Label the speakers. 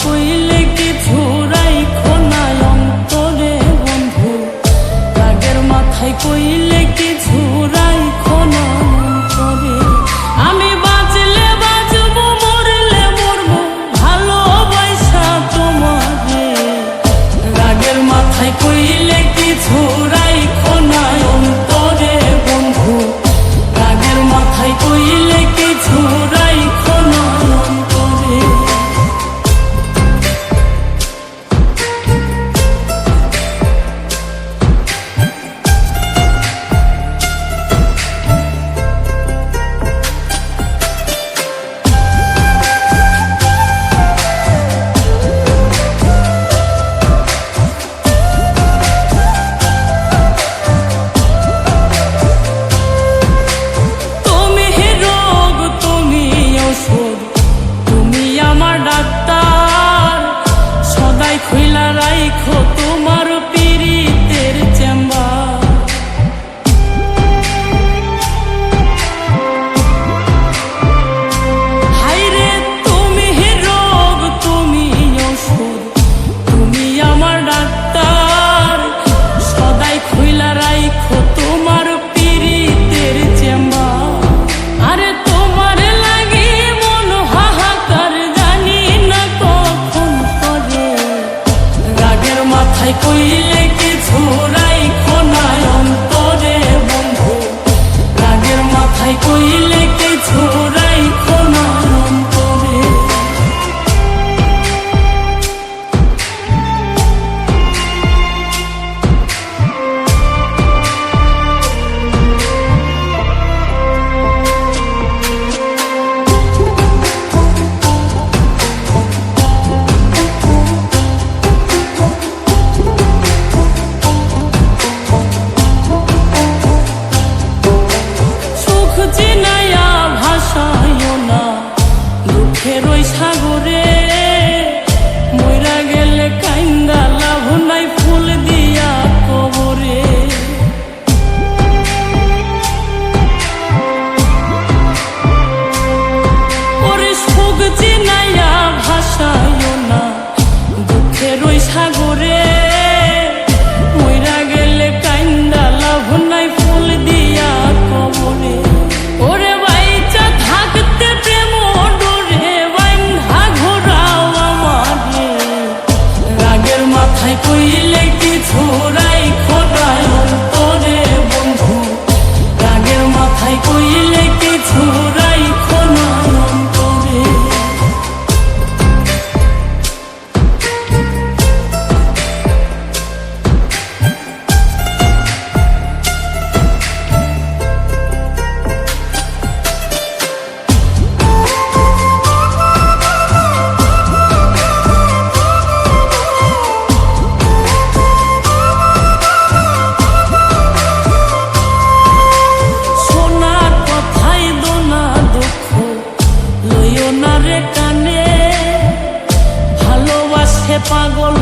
Speaker 1: কইলে কিছু রাইখো না অন্তরে বন্ধু, রাগের মাথায় কইলে কিছু রাইখো না অন্তরে। আমি বাঁচলে বাঁচবো, মরলে মরবো, ভালোবাসা তোমারে। রাগের মাথায় কইলে কিছু রাইখো না অন্তরে বন্ধু, রাগের মাথায় কইলে কিছু রাইখো না অন্তরে। খুইলা রাইখো তোমার পীড়িতের চেম্বার। হাইরে তুমি রোগ, তুমি ওষুধ, তুমি আমার ডাক্তার। সদাই খুইলা রাইখো তোমার পীড়িতের চেম্বার। আরে তোমার লাগি মন হাহাকার, জানি না কখন করে। রাগের মাথায় কইলে কিছু রাইখো না অন্তরে বন্ধু, রাগের মাথায় কইলে কিছু রাইখো না অন্তরে। চিনাইয়া ভাসাইও না দুঃখের ওই সাগরে, মইরা গেলে কাইন্দা লাভ নাই ফুল দিয়া কবরে। ওরে সুখ চিনাইয়া ভাসাইও না দুঃখের ওই সাগরে, মইরা গেলে কাইন্দা লাভ নাই ফুল দিয়া কবরে। ওরে বাইচা থাকতে প্রেম ডোরে বান্ধা ঘোরাও আমারে। রাগের মাথায় কইলে কিছু রাইখো না অন্তরে বন্ধু, রাগের মাথায় কইলে কিছু রাইখো না অন্তরে। পাগল